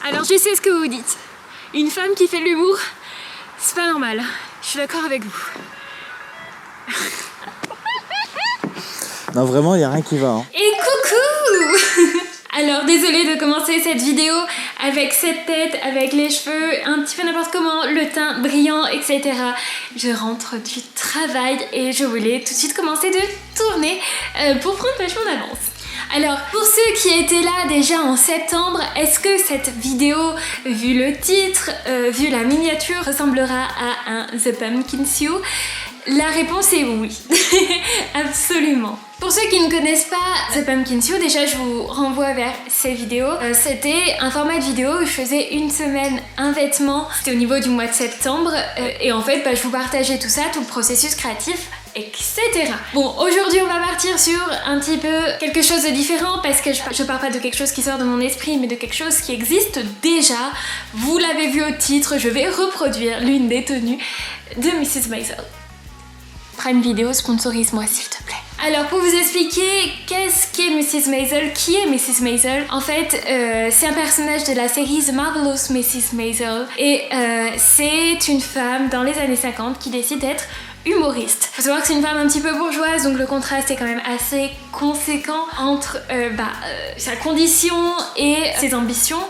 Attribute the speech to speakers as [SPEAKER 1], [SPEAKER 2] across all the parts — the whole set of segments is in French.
[SPEAKER 1] Alors je sais ce que vous vous dites. Une femme qui fait de l'humour, c'est pas normal. Je suis d'accord avec vous.
[SPEAKER 2] Non, vraiment, il n'y a rien qui va. Hein.
[SPEAKER 1] Et coucou. Alors désolée de commencer cette vidéo avec cette tête, avec les cheveux un petit peu n'importe comment, le teint brillant, etc. Je rentre du travail et je voulais tout de suite commencer de tourner pour prendre vachement d'avance. Alors, pour ceux qui étaient là déjà en septembre, est-ce que cette vidéo, vu le titre, vu la miniature, ressemblera à un The Pumpkin Show? La réponse est oui, absolument. Pour ceux qui ne connaissent pas The Pumpkin Show, déjà je vous renvoie vers ces vidéos. C'était un format de vidéo où je faisais une semaine un vêtement, c'était au niveau du mois de septembre, et en fait je vous partageais tout ça, tout le processus créatif, etc. Bon, aujourd'hui on va partir sur un petit peu quelque chose de différent parce que je parle pas de quelque chose qui sort de mon esprit mais de quelque chose qui existe déjà. Vous l'avez vu au titre, je vais reproduire l'une des tenues de Mrs. Maisel. Prime Video, sponsorise-moi s'il te plaît. Alors pour vous expliquer qu'est-ce qu'est Mrs. Maisel, qui est Mrs. Maisel, en fait c'est un personnage de la série The Marvelous Mrs. Maisel et c'est une femme dans les années 50 qui décide d'être humoriste. Faut savoir que c'est une femme un petit peu bourgeoise, donc le contraste est quand même assez conséquent entre sa condition et ses ambitions.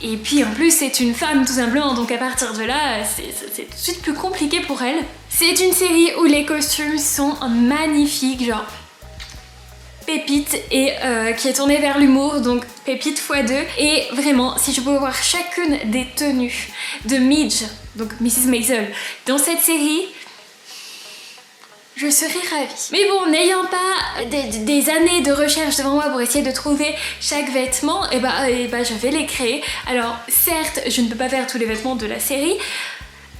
[SPEAKER 1] Et puis en plus c'est une femme tout simplement, donc à partir de là c'est tout de suite plus compliqué pour elle. C'est une série où les costumes sont magnifiques, genre pépite, et qui est tournée vers l'humour, donc pépite x2. Et vraiment, si je peux voir chacune des tenues de Midge, donc Mrs. Maisel, dans cette série, je serais ravie. Mais bon, n'ayant pas des années de recherche devant moi pour essayer de trouver chaque vêtement, et je vais les créer. Alors certes, je ne peux pas faire tous les vêtements de la série.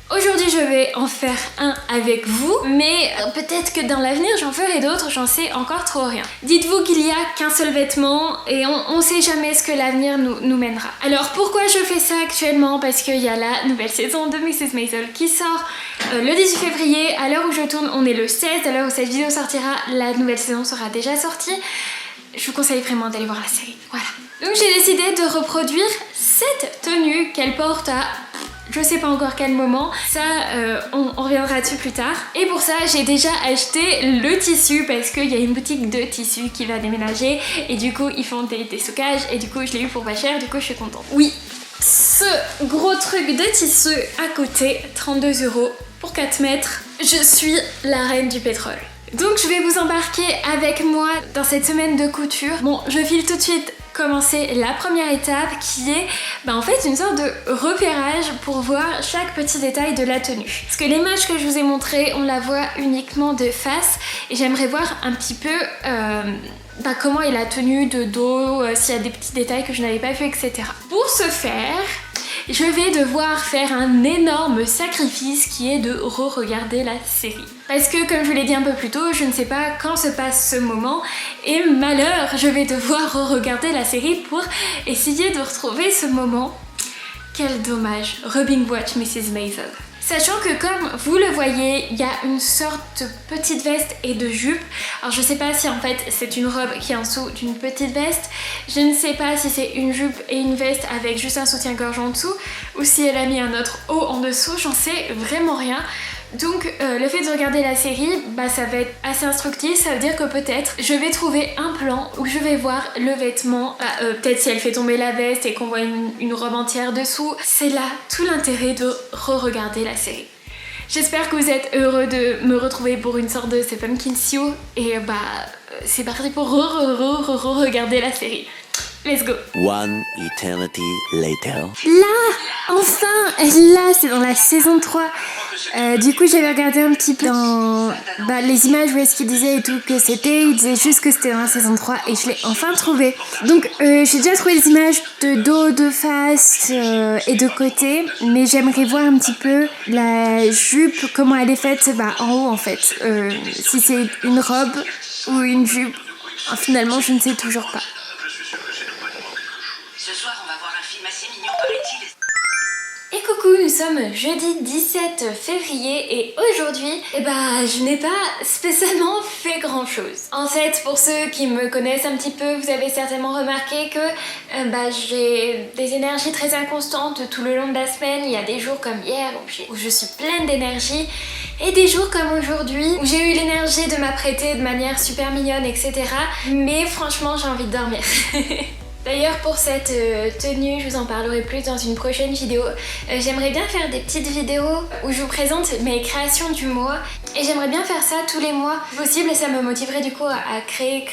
[SPEAKER 1] Aujourd'hui je vais en faire un avec vous, mais peut-être que dans l'avenir j'en ferai d'autres, j'en sais encore trop rien. Dites-vous qu'il n'y a qu'un seul vêtement et on sait jamais ce que l'avenir nous mènera. Alors pourquoi je fais ça actuellement? Parce qu'il y a la nouvelle saison de Mrs. Maisel qui sort le 18 février. À l'heure où je tourne, on est le 16, à l'heure où cette vidéo sortira, la nouvelle saison sera déjà sortie. Je vous conseille vraiment d'aller voir la série, voilà. Donc j'ai décidé de reproduire cette tenue qu'elle porte à... je sais pas encore quel moment, ça on reviendra dessus plus tard. Et pour ça j'ai déjà acheté le tissu parce qu'il y a une boutique de tissu qui va déménager et du coup ils font des stockages et du coup je l'ai eu pour pas cher, du coup je suis contente. Oui, ce gros truc de tissu à côté, 32 € pour 4 mètres, je suis la reine du pétrole. Donc je vais vous embarquer avec moi dans cette semaine de couture. Bon, je file tout de suite commencer la première étape qui est en fait une sorte de repérage pour voir chaque petit détail de la tenue. Parce que l'image que je vous ai montrée, on la voit uniquement de face et j'aimerais voir un petit peu comment est la tenue de dos, s'il y a des petits détails que je n'avais pas vus, etc. Pour ce faire, je vais devoir faire un énorme sacrifice qui est de re-regarder la série. Parce que comme je vous l'ai dit un peu plus tôt, je ne sais pas quand se passe ce moment et malheur, je vais devoir re-regarder la série pour essayer de retrouver ce moment. Quel dommage, Binge Watch Mrs. Maisel. Sachant que comme vous le voyez, il y a une sorte de petite veste et de jupe. Alors je sais pas si en fait c'est une robe qui est en dessous d'une petite veste. Je ne sais pas si c'est une jupe et une veste avec juste un soutien-gorge en dessous ou si elle a mis un autre haut en dessous, j'en sais vraiment rien. Donc le fait de regarder la série, ça va être assez instructif, ça veut dire que peut-être je vais trouver un plan où je vais voir le vêtement, peut-être si elle fait tomber la veste et qu'on voit une robe entière dessous. C'est là tout l'intérêt de re-regarder la série. J'espère que vous êtes heureux de me retrouver pour une sorte de The Pumpkin Show et c'est parti pour re-regarder la série. Let's go.
[SPEAKER 3] One eternity later.
[SPEAKER 1] Là, enfin, là c'est dans la saison 3. Du coup j'avais regardé un petit peu dans les images où est-ce qu'il disait et tout que c'était, il disait juste que c'était dans la saison 3 et je l'ai enfin trouvé. Donc j'ai déjà trouvé les images de dos, de face et de côté, mais j'aimerais voir un petit peu la jupe, comment elle est faite en haut en fait. Si c'est une robe ou une jupe, finalement je ne sais toujours pas.
[SPEAKER 4] Ce soir, on va voir un film assez mignon, paraît-il.
[SPEAKER 1] Et coucou, nous sommes jeudi 17 février et aujourd'hui, je n'ai pas spécialement fait grand chose. En fait, pour ceux qui me connaissent un petit peu, vous avez certainement remarqué que j'ai des énergies très inconstantes tout le long de la semaine. Il y a des jours comme hier où je suis pleine d'énergie et des jours comme aujourd'hui où j'ai eu l'énergie de m'apprêter de manière super mignonne, etc. Mais franchement, j'ai envie de dormir. D'ailleurs pour cette tenue, je vous en parlerai plus dans une prochaine vidéo. J'aimerais bien faire des petites vidéos où je vous présente mes créations du mois et j'aimerais bien faire ça tous les mois. Si possible, ça me motiverait du coup à créer.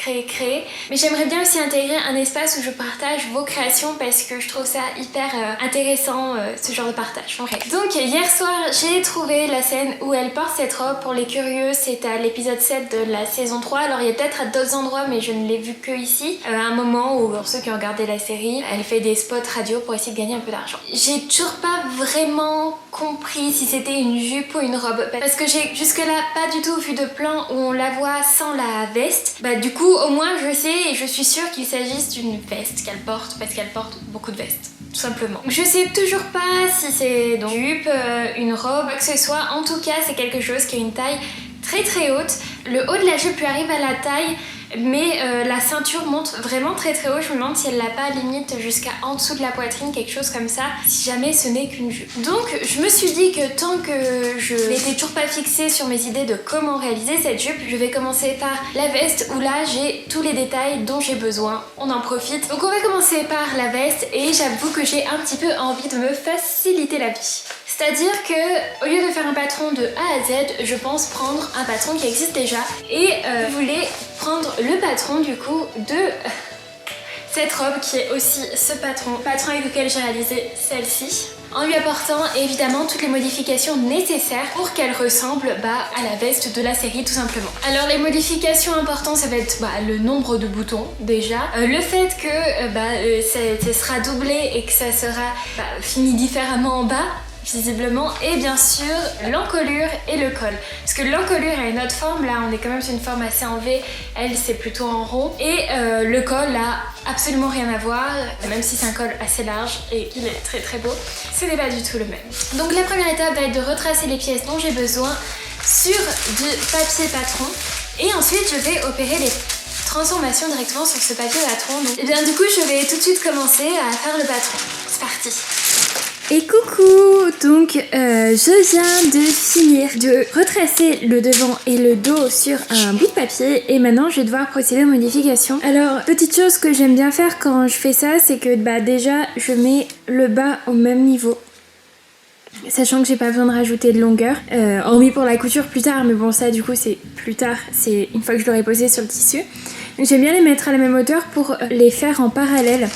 [SPEAKER 1] Mais j'aimerais bien aussi intégrer un espace où je partage vos créations parce que je trouve ça hyper intéressant ce genre de partage. Bref. Donc hier soir, j'ai trouvé la scène où elle porte cette robe. Pour les curieux, c'est à l'épisode 7 de la saison 3. Alors il y a peut-être à d'autres endroits mais je ne l'ai vu que ici. À un moment où, pour ceux qui ont regardé la série, elle fait des spots radio pour essayer de gagner un peu d'argent. J'ai toujours pas vraiment compris si c'était une jupe ou une robe parce que j'ai jusque là pas du tout vu de plan où on la voit sans la veste. Du coup au moins je sais et je suis sûre qu'il s'agisse d'une veste qu'elle porte parce qu'elle porte beaucoup de vestes. Tout simplement. Je sais toujours pas si c'est une jupe, une robe, quoi que ce soit. En tout cas c'est quelque chose qui a une taille très haute. Le haut de la jupe lui arrive à la taille, mais la ceinture monte vraiment très haut. Je me demande si elle l'a pas limite jusqu'à en dessous de la poitrine, quelque chose comme ça, si jamais ce n'est qu'une jupe. Donc je me suis dit que tant que je n'étais toujours pas fixée sur mes idées de comment réaliser cette jupe, je vais commencer par la veste où là j'ai tous les détails dont j'ai besoin. On en profite. Donc on va commencer par la veste et j'avoue que j'ai un petit peu envie de me faciliter la vie. C'est-à-dire que au lieu de faire un patron de A à Z, je pense prendre un patron qui existe déjà et je voulais prendre le patron du coup de cette robe qui est aussi ce patron avec lequel j'ai réalisé celle-ci, en lui apportant évidemment toutes les modifications nécessaires pour qu'elle ressemble à la veste de la série tout simplement. Alors les modifications importantes, ça va être le nombre de boutons déjà, le fait que ça sera doublé et que ça sera fini différemment en bas visiblement, et bien sûr l'encolure et le col, parce que l'encolure a une autre forme, là on est quand même sur une forme assez en V, elle c'est plutôt en rond, et le col là absolument rien à voir, même si c'est un col assez large et il est très beau, ce n'est pas du tout le même. Donc la première étape va être de retracer les pièces dont j'ai besoin sur du papier patron et ensuite je vais opérer les transformations directement sur ce papier patron. Et bien du coup je vais tout de suite commencer à faire le patron. C'est parti. Et coucou, donc je viens de finir de retracer le devant et le dos sur un bout de papier et maintenant je vais devoir procéder aux modifications. Alors petite chose que j'aime bien faire quand je fais ça, c'est que déjà je mets le bas au même niveau, sachant que j'ai pas besoin de rajouter de longueur, hormis pour la couture plus tard, mais bon ça du coup c'est plus tard, c'est une fois que je l'aurai posé sur le tissu. Donc j'aime bien les mettre à la même hauteur pour les faire en parallèle.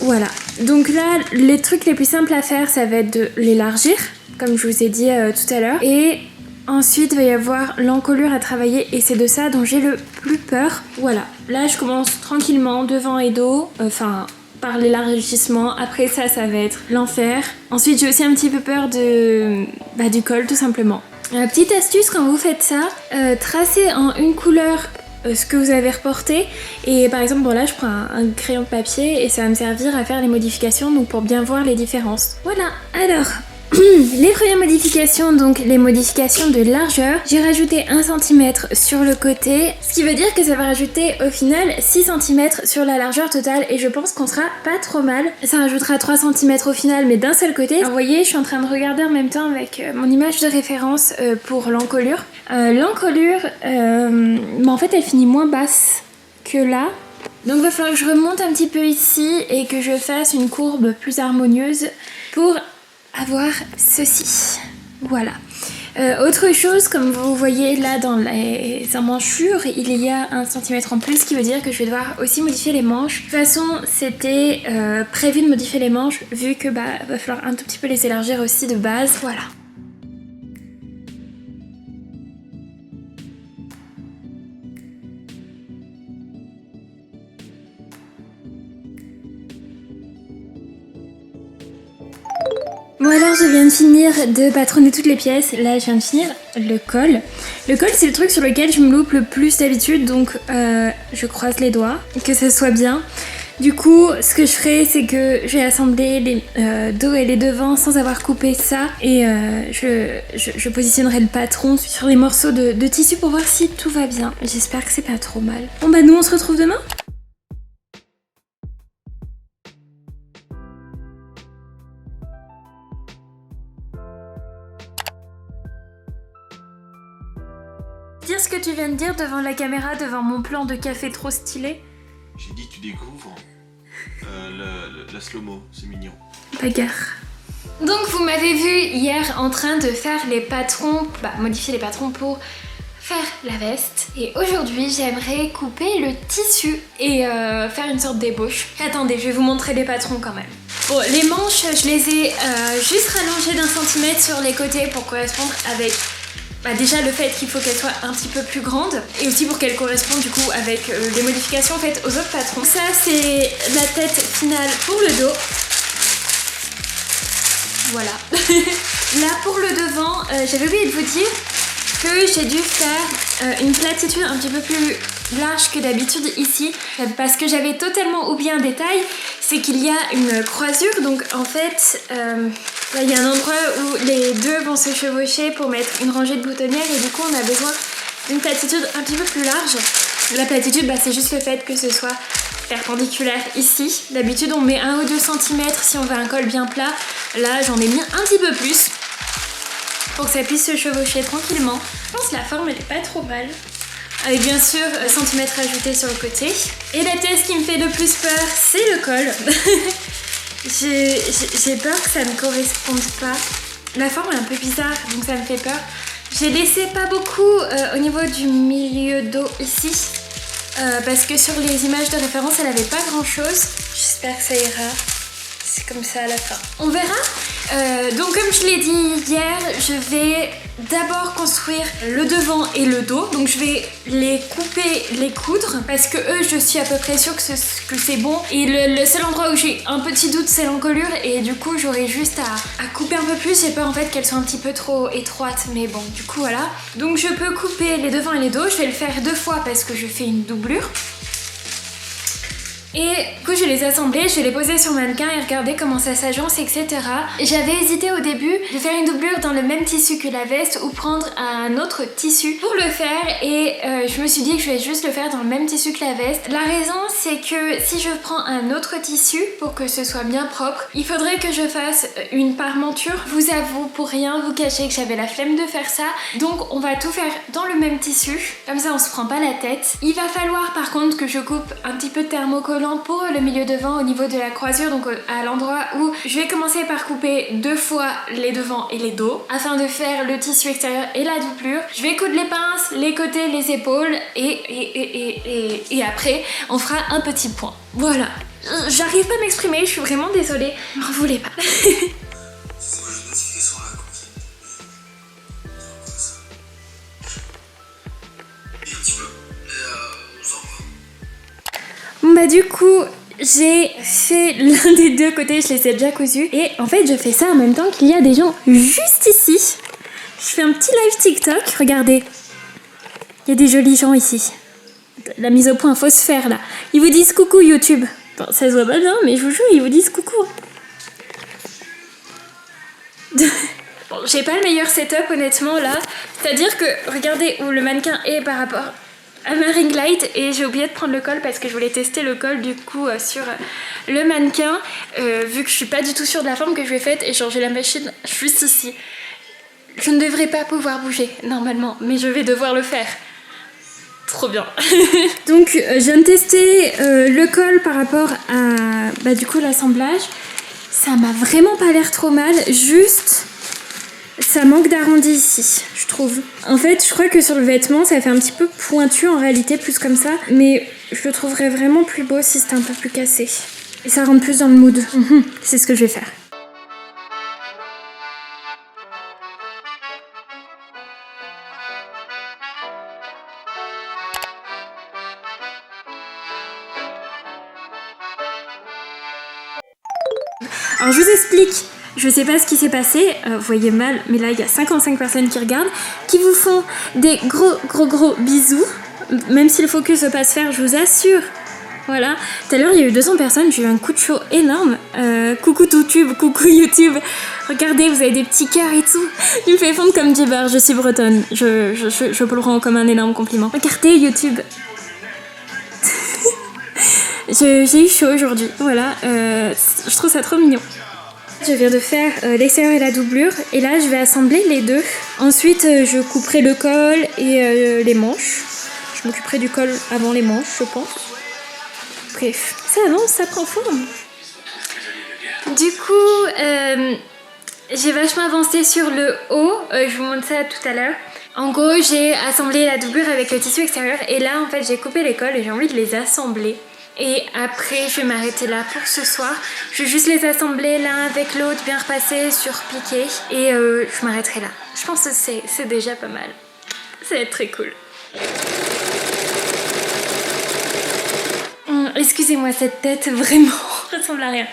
[SPEAKER 1] Voilà, donc là les trucs les plus simples à faire ça va être de l'élargir comme je vous ai dit tout à l'heure, et ensuite il va y avoir l'encolure à travailler et c'est de ça dont j'ai le plus peur. Voilà, là je commence tranquillement devant et dos, par l'élargissement, après ça va être l'enfer. Ensuite j'ai aussi un petit peu peur du col tout simplement. Petite astuce quand vous faites ça, tracez en une couleur ce que vous avez reporté et par exemple là je prends un crayon de papier et ça va me servir à faire les modifications, donc pour bien voir les différences. Voilà, alors les premières modifications, donc les modifications de largeur, j'ai rajouté 1 cm sur le côté, ce qui veut dire que ça va rajouter au final 6 cm sur la largeur totale et je pense qu'on sera pas trop mal. Ça rajoutera 3 cm au final mais d'un seul côté. Alors, vous voyez, je suis en train de regarder en même temps avec mon image de référence pour l'encolure. L'encolure, en fait elle finit moins basse que là. Donc il va falloir que je remonte un petit peu ici et que je fasse une courbe plus harmonieuse pour avoir ceci. Voilà. Autre chose, comme vous voyez là dans les emmanchures, il y a 1 cm en plus, ce qui veut dire que je vais devoir aussi modifier les manches. De toute façon, c'était prévu de modifier les manches, vu que va falloir un tout petit peu les élargir aussi de base. Voilà. Bon alors je viens de finir de patronner toutes les pièces, là je viens de finir le col. Le col c'est le truc sur lequel je me loupe le plus d'habitude, donc je croise les doigts que ça soit bien. Du coup, ce que je ferai, c'est que je vais assembler les dos et les devants sans avoir coupé ça. Et je positionnerai le patron sur les morceaux de tissu pour voir si tout va bien. J'espère que c'est pas trop mal. Bon bah nous on se retrouve demain. Dire ce que tu viens de dire devant la caméra, devant mon plan de café trop stylé.
[SPEAKER 4] J'ai dit tu découvres la slow-mo, c'est mignon.
[SPEAKER 1] Bagarre. Donc vous m'avez vu hier en train de faire les patrons, modifier les patrons pour faire la veste. Et aujourd'hui j'aimerais couper le tissu et faire une sorte d'ébauche. Attendez, je vais vous montrer les patrons quand même. Bon, les manches, je les ai juste rallongées d'1 centimètre sur les côtés pour correspondre avec déjà le fait qu'il faut qu'elle soit un petit peu plus grande et aussi pour qu'elle corresponde du coup avec les modifications faites aux autres patrons. Ça c'est la tête finale pour le dos. Voilà. Là pour le devant, j'avais oublié de vous dire que j'ai dû faire une platitude un petit peu plus large que d'habitude ici parce que j'avais totalement oublié un détail, c'est qu'il y a une croisure, donc en fait là il y a un endroit où les deux vont se chevaucher pour mettre une rangée de boutonnières et du coup on a besoin d'une platitude un petit peu plus large. La platitude c'est juste le fait que ce soit perpendiculaire ici. D'habitude on met 1 ou 2 cm si on veut un col bien plat, là j'en ai mis un petit peu plus pour que ça puisse se chevaucher tranquillement. Je pense que la forme elle est pas trop mal. Avec bien sûr centimètres ajoutés sur le côté. Et la pièce qui me fait le plus peur, c'est le col. J'ai peur que ça ne corresponde pas. La forme est un peu bizarre, donc ça me fait peur. J'ai laissé pas beaucoup au niveau du milieu dos ici. Parce que sur les images de référence, elle avait pas grand chose. J'espère que ça ira. C'est comme ça à la fin. On verra. Donc comme je l'ai dit hier, je vais d'abord construire le devant et le dos. Donc je vais les couper, les coudre parce que eux je suis à peu près sûre que c'est bon. Et le seul endroit où j'ai un petit doute c'est l'encolure et du coup j'aurai juste à couper un peu plus. J'ai peur en fait qu'elles soient un petit peu trop étroites mais bon du coup voilà. Donc je peux couper les devants et les dos. Je vais le faire 2 fois parce que je fais une doublure. Et du coup je vais les assembler, je vais les poser sur mannequin et regarder comment ça s'agence, etc. J'avais hésité au début de faire une doublure dans le même tissu que la veste ou prendre un autre tissu pour le faire et je me suis dit que je vais juste le faire dans le même tissu que la veste. La raison c'est que si je prends un autre tissu pour que ce soit bien propre, il faudrait que je fasse une parmenture. Je vous avoue pour rien vous cacher que j'avais la flemme de faire ça. Donc on va tout faire dans le même tissu, comme ça on se prend pas la tête. Il va falloir par contre que je coupe un petit peu de thermocollant pour le milieu devant au niveau de la croisure, donc à l'endroit où je vais commencer par couper 2 fois les devants et les dos afin de faire le tissu extérieur et la doublure. Je vais coudre les pinces, les côtés, les épaules et après on fera un petit point. Voilà. J'arrive pas à m'exprimer, je suis vraiment désolée. M'en voulez pas. Du coup, j'ai fait l'un des 2 côtés, je les ai déjà cousus. Et en fait, je fais ça en même temps qu'il y a des gens juste ici. Je fais un petit live TikTok, regardez. Il y a des jolis gens ici. La mise au point, faut se faire là. Ils vous disent coucou YouTube. Bon, ça se voit pas bien, mais je vous jure, ils vous disent coucou. Bon, j'ai pas le meilleur setup honnêtement là. C'est-à-dire que, regardez où le mannequin est par rapport à ma ring light et j'ai oublié de prendre le col parce que je voulais tester le col du coup sur le mannequin vu que je suis pas du tout sûre de la forme que je lui ai faite et j'ai la machine juste ici. Je ne devrais pas pouvoir bouger normalement mais je vais devoir le faire. Trop bien. Donc je viens de tester le col par rapport à du coup l'assemblage. Ça m'a vraiment pas l'air trop mal, juste ça manque d'arrondi ici, je trouve. En fait, je crois que sur le vêtement, ça fait un petit peu pointu en réalité, plus comme ça. Mais je le trouverais vraiment plus beau si c'était un peu plus cassé. Et ça rentre plus dans le mood. C'est ce que je vais faire. Alors je vous explique. Je sais pas ce qui s'est passé, vous voyez mal, mais là il y a 55 personnes qui regardent, qui vous font des gros bisous, même si le focus ne veut pas se faire, je vous assure. Voilà. Tout à l'heure, il y a eu 200 personnes, j'ai eu un coup de chaud énorme. Coucou YouTube, coucou YouTube. Regardez, vous avez des petits cœurs et tout. Il me fait fondre comme du beurre, je suis bretonne. Je peux le rendre comme un énorme compliment. Regardez YouTube. J'ai eu chaud aujourd'hui, voilà. Je trouve ça trop mignon. Je viens de faire l'extérieur et la doublure et là je vais assembler les deux. Ensuite je couperai le col et les manches. Je m'occuperai du col avant les manches je pense. Bref, ça avance, ça prend forme. Du coup j'ai vachement avancé sur le haut, je vous montre ça tout à l'heure. En gros j'ai assemblé la doublure avec le tissu extérieur et là en fait j'ai coupé les cols et j'ai envie de les assembler. Et après, je vais m'arrêter là pour ce soir. Je vais juste les assembler l'un avec l'autre, bien repasser, surpiquer. Et je m'arrêterai là. Je pense que c'est déjà pas mal. Ça va être très cool. Excusez-moi, cette tête vraiment ressemble à rien.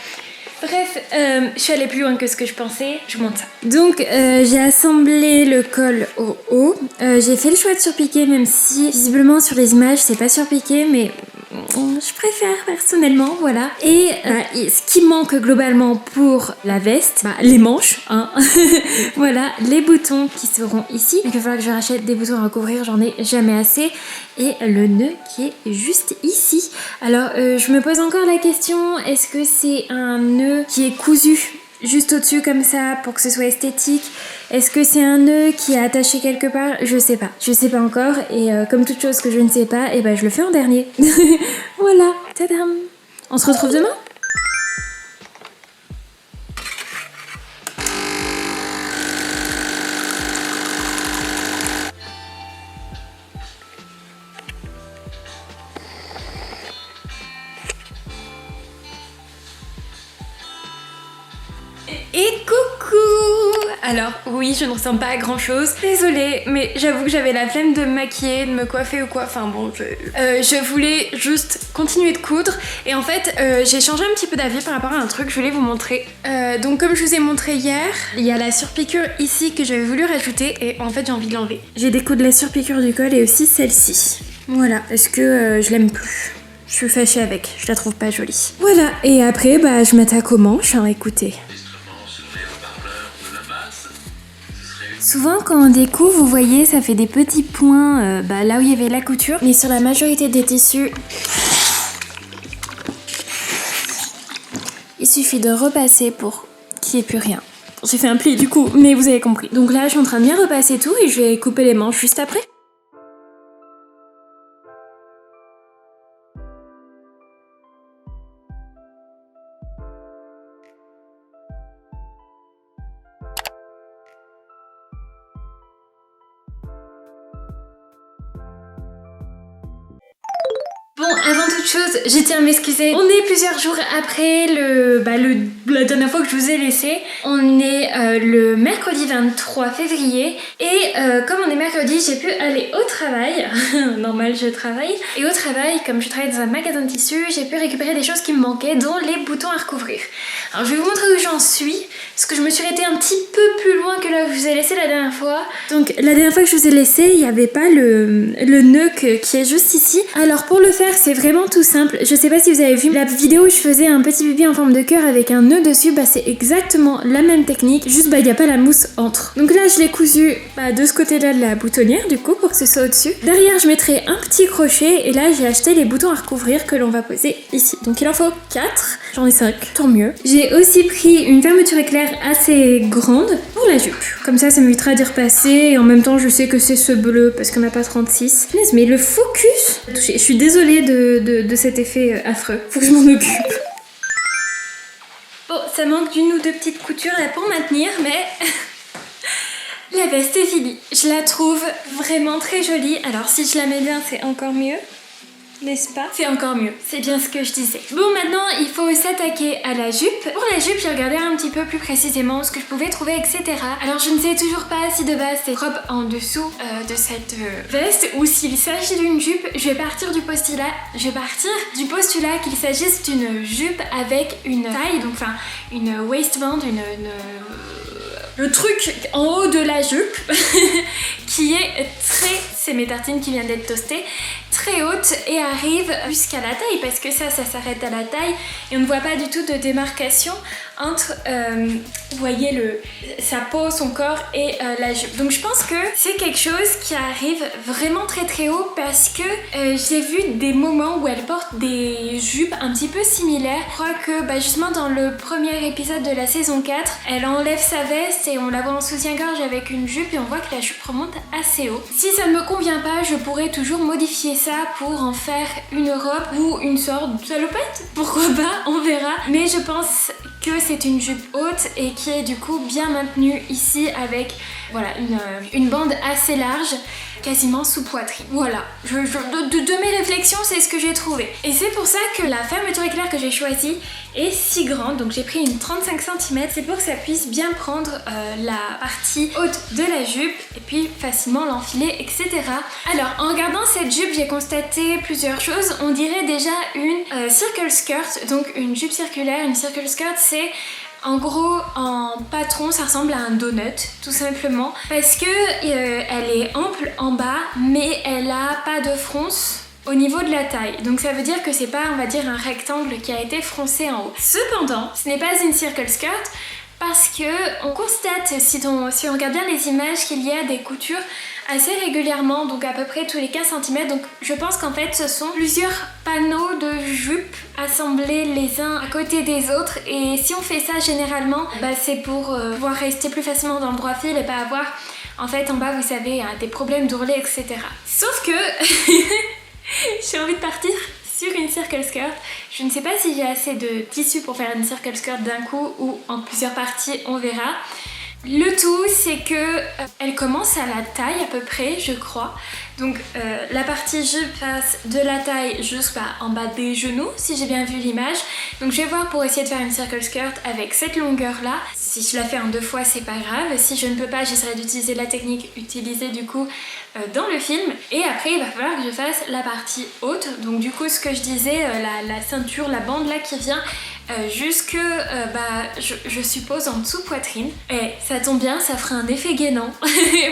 [SPEAKER 1] Bref, je suis allée plus loin que ce que je pensais, je vous montre ça. Donc j'ai assemblé le col au haut. J'ai fait le choix de surpiquer même si visiblement sur les images c'est pas surpiqué mais je préfère personnellement, voilà. Et ce qui manque globalement pour la veste, les manches, hein. Voilà, les boutons qui seront ici. Donc il va falloir que je rachète des boutons à recouvrir, j'en ai jamais assez. Et le nœud qui est juste ici. Alors je me pose encore la question, est-ce que c'est un nœud qui est cousu juste au-dessus comme ça pour que ce soit esthétique? Est-ce que c'est un nœud qui est attaché quelque part? Je sais pas encore et comme toute chose que je ne sais pas, et je le fais en dernier. Voilà, tadam. On se retrouve demain? Et coucou! Alors oui, je ne ressemble pas à grand chose, désolée, mais j'avoue que j'avais la flemme de me maquiller, de me coiffer ou quoi, enfin bon, je voulais juste continuer de coudre et en fait j'ai changé un petit peu d'avis par rapport à un truc, je voulais vous montrer. Donc comme je vous ai montré hier, il y a la surpiqûre ici que j'avais voulu rajouter et en fait j'ai envie de l'enlever. J'ai découdre la surpiqûre du col et aussi celle-ci. Voilà, parce que je l'aime plus. Je suis fâchée avec, je la trouve pas jolie. Voilà, et après je m'attaque aux manches, hein, écoutez. Souvent quand on découpe, vous voyez, ça fait des petits points là où il y avait la couture. Mais sur la majorité des tissus, il suffit de repasser pour qu'il n'y ait plus rien. J'ai fait un pli du coup, mais vous avez compris. Donc là, je suis en train de bien repasser tout et je vais couper les manches juste après. Bon, avant toute chose, je tiens à m'excuser. On est plusieurs jours après la dernière fois que je vous ai laissé. On est le mercredi 23 février. Et comme on est mercredi, j'ai pu aller au travail. Normal, je travaille. Et au travail, comme je travaille dans un magasin de tissus, j'ai pu récupérer des choses qui me manquaient, dont les boutons à recouvrir. Alors je vais vous montrer où j'en suis. Parce que je me suis arrêtée un petit peu plus loin que là où je vous ai laissé la dernière fois. Donc la dernière fois que je vous ai laissé, il n'y avait pas le nœud qui est juste ici. Alors pour le faire, c'est vraiment tout simple. Je sais pas si vous avez vu la vidéo où je faisais un petit bébé en forme de cœur avec un nœud dessus. C'est exactement la même technique. Juste il n'y a pas la mousse entre. Donc là je l'ai cousu de ce côté-là de la boutonnière du coup pour que ce soit au-dessus. Derrière je mettrai un petit crochet et là j'ai acheté les boutons à recouvrir que l'on va poser ici. Donc il en faut 4. J'en ai 5, tant mieux. J'ai aussi pris une fermeture éclair assez grande pour la jupe. Comme ça m'évitera d'y repasser et en même temps je sais que c'est ce bleu parce qu'on n'a pas 36. Mais le focus, je suis désolée de cet effet affreux. Faut que je m'en occupe. Bon, ça manque d'une ou deux petites coutures là pour maintenir, mais la veste est finie. Je la trouve vraiment très jolie. Alors si je la mets bien, c'est encore mieux. N'est-ce pas? C'est encore mieux, c'est bien ce que je disais. Bon, maintenant il faut s'attaquer à la jupe. Pour la jupe, j'ai regardé un petit peu plus précisément ce que je pouvais trouver, etc. Alors je ne sais toujours pas si de base c'est robe en dessous de cette veste ou s'il s'agit d'une jupe. Je vais partir du postulat qu'il s'agisse d'une jupe avec une taille, donc enfin une waistband, le truc en haut de la jupe qui est très, c'est mes tartines qui viennent d'être toastées, très haute et arrive jusqu'à la taille parce que ça s'arrête à la taille et on ne voit pas du tout de démarcation entre vous voyez sa peau, son corps et la jupe. Donc je pense que c'est quelque chose qui arrive vraiment très très haut parce que j'ai vu des moments où elle porte des jupes un petit peu similaires. Je crois que justement dans le premier épisode de la saison 4, elle enlève sa veste et on la voit en soutien-gorge avec une jupe et on voit que la jupe remonte assez haut. Si ça ne me convient pas, je pourrais toujours modifier ça pour en faire une robe ou une sorte de salopette. Pourquoi pas, on verra. Mais je pense que c'est une jupe haute et qui est du coup bien maintenue ici avec voilà, une bande assez large, quasiment sous poitrine. Voilà, de mes réflexions, c'est ce que j'ai trouvé. Et c'est pour ça que la fermeture éclair que j'ai choisie est si grande, donc j'ai pris une 35 cm, c'est pour que ça puisse bien prendre la partie haute de la jupe et puis facilement l'enfiler, etc. Alors, en regardant cette jupe, j'ai constaté plusieurs choses. On dirait déjà une circle skirt, donc une jupe circulaire. Une circle skirt, c'est en gros, en patron, ça ressemble à un donut, tout simplement, parce que elle est ample en bas, mais elle a pas de fronce au niveau de la taille. Donc ça veut dire que c'est pas, on va dire, un rectangle qui a été froncé en haut. Cependant, ce n'est pas une circle skirt parce que on constate, si on regarde bien les images, qu'il y a des coutures assez régulièrement, donc à peu près tous les 15 cm. Donc je pense qu'en fait ce sont plusieurs panneaux de jupes assemblés les uns à côté des autres, et si on fait ça généralement, c'est pour pouvoir rester plus facilement dans le droit fil et pas avoir en fait en bas, vous savez, des problèmes d'ourlet, etc. Sauf que j'ai envie de partir sur une circle skirt. Je ne sais pas si j'ai assez de tissu pour faire une circle skirt d'un coup ou en plusieurs parties, on verra. Le tout, c'est que elle commence à la taille à peu près, je crois. Donc la partie jupe passe de la taille jusqu'en bas des genoux, si j'ai bien vu l'image. Donc je vais voir pour essayer de faire une circle skirt avec cette longueur là. Si je la fais en 2 fois, c'est pas grave. Si je ne peux pas, j'essaierai d'utiliser la technique utilisée du coup dans le film. Et après, il va falloir que je fasse la partie haute. Donc du coup, ce que je disais, la ceinture, la bande là qui vient jusque, je suppose en dessous poitrine. Et ça tombe bien, ça fera un effet gainant.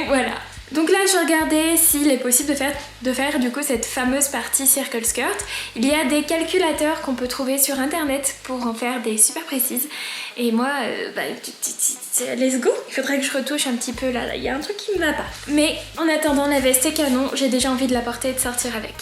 [SPEAKER 1] Voilà. Donc là, je regardais s'il est possible de faire du coup cette fameuse partie circle skirt. Il y a des calculateurs qu'on peut trouver sur internet pour en faire des super précises. Et moi, let's go. Il faudrait que je retouche un petit peu là. Il y a un truc qui me va pas. Mais en attendant, la veste est canon. J'ai déjà envie de la porter et de sortir avec.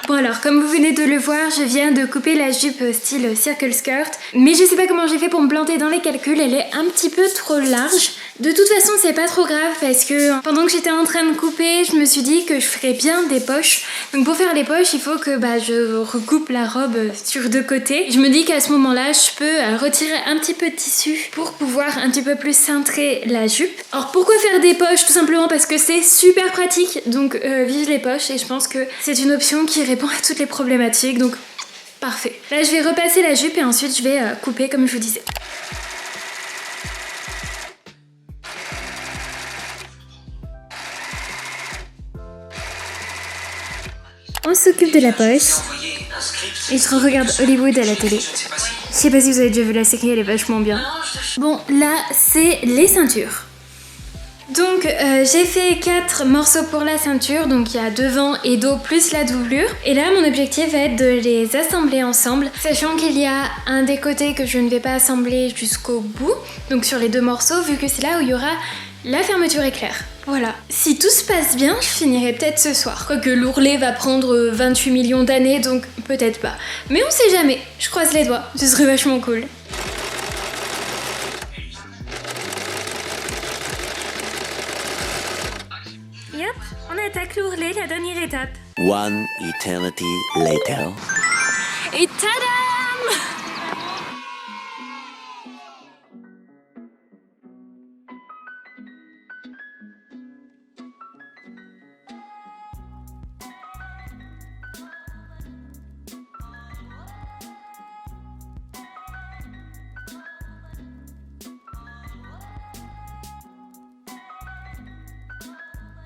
[SPEAKER 1] Bon alors, comme vous venez de le voir, je viens de couper la jupe style circle skirt, mais je sais pas comment j'ai fait pour me planter dans les calculs, elle est un petit peu trop large. De toute façon, c'est pas trop grave parce que pendant que j'étais en train de couper, je me suis dit que je ferais bien des poches. Donc pour faire les poches, il faut que je recoupe la robe sur 2 côtés. Je me dis qu'à ce moment-là, je peux retirer un petit peu de tissu pour pouvoir un petit peu plus cintrer la jupe. Alors pourquoi faire des poches? Tout simplement parce que c'est super pratique. Donc vive les poches, et je pense que c'est une option qui répond à toutes les problématiques. Donc parfait. Là, je vais repasser la jupe et ensuite je vais couper comme je vous disais. On s'occupe de la poche et je regarde Hollywood à la télé. Je sais pas si vous avez déjà vu la série, elle est vachement bien. Bon, là, c'est les ceintures. Donc, j'ai fait 4 morceaux pour la ceinture, donc il y a devant et dos plus la doublure. Et là, mon objectif va être de les assembler ensemble, sachant qu'il y a un des côtés que je ne vais pas assembler jusqu'au bout, donc sur les 2 morceaux, vu que c'est là où il y aura la fermeture éclair. Voilà. Si tout se passe bien, je finirai peut-être ce soir. Quoique l'ourlet va prendre 28 millions d'années, donc peut-être pas. Mais on sait jamais. Je croise les doigts. Ce serait vachement cool. Yep, on attaque l'ourlet, la dernière étape.
[SPEAKER 3] One eternity later.
[SPEAKER 1] Et tadam!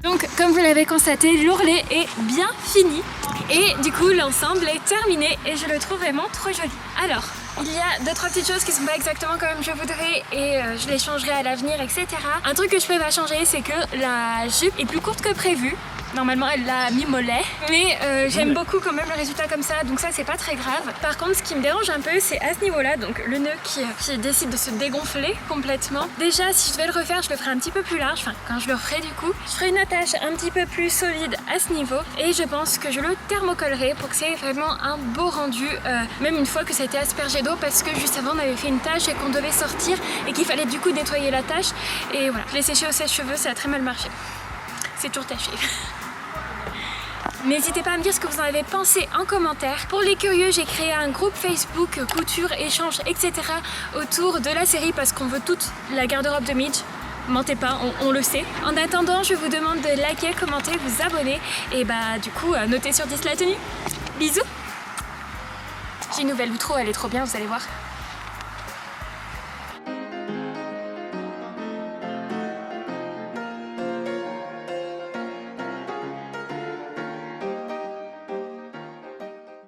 [SPEAKER 1] Donc comme vous l'avez constaté, l'ourlet est bien fini et du coup l'ensemble est terminé et je le trouve vraiment trop joli. Alors, il y a 2-3 petites choses qui sont pas exactement comme je voudrais et je les changerai à l'avenir, etc. Un truc que je peux pas changer, c'est que la jupe est plus courte que prévu. Normalement elle l'a mis mollet, mais j'aime beaucoup quand même le résultat comme ça, donc ça c'est pas très grave. Par contre ce qui me dérange un peu c'est à ce niveau là, donc le nœud qui décide de se dégonfler complètement. Déjà si je devais le refaire je le ferais un petit peu plus large, enfin quand je le referai du coup, je ferai une attache un petit peu plus solide à ce niveau et je pense que je le thermocollerai pour que c'est vraiment un beau rendu, même une fois que ça a été aspergé d'eau, parce que juste avant on avait fait une tâche et qu'on devait sortir et qu'il fallait du coup nettoyer la tâche et voilà, je l'ai séché au sèche-cheveux, ça a très mal marché. C'est toujours taché. N'hésitez pas à me dire ce que vous en avez pensé en commentaire. Pour les curieux, j'ai créé un groupe Facebook couture, échange, etc. autour de la série parce qu'on veut toute la garde-robe de Mitch. Mentez pas, on le sait. En attendant, je vous demande de liker, commenter, vous abonner et bah du coup, notez sur 10 la tenue. Bisous. J'ai une nouvelle outro, elle est trop bien, vous allez voir.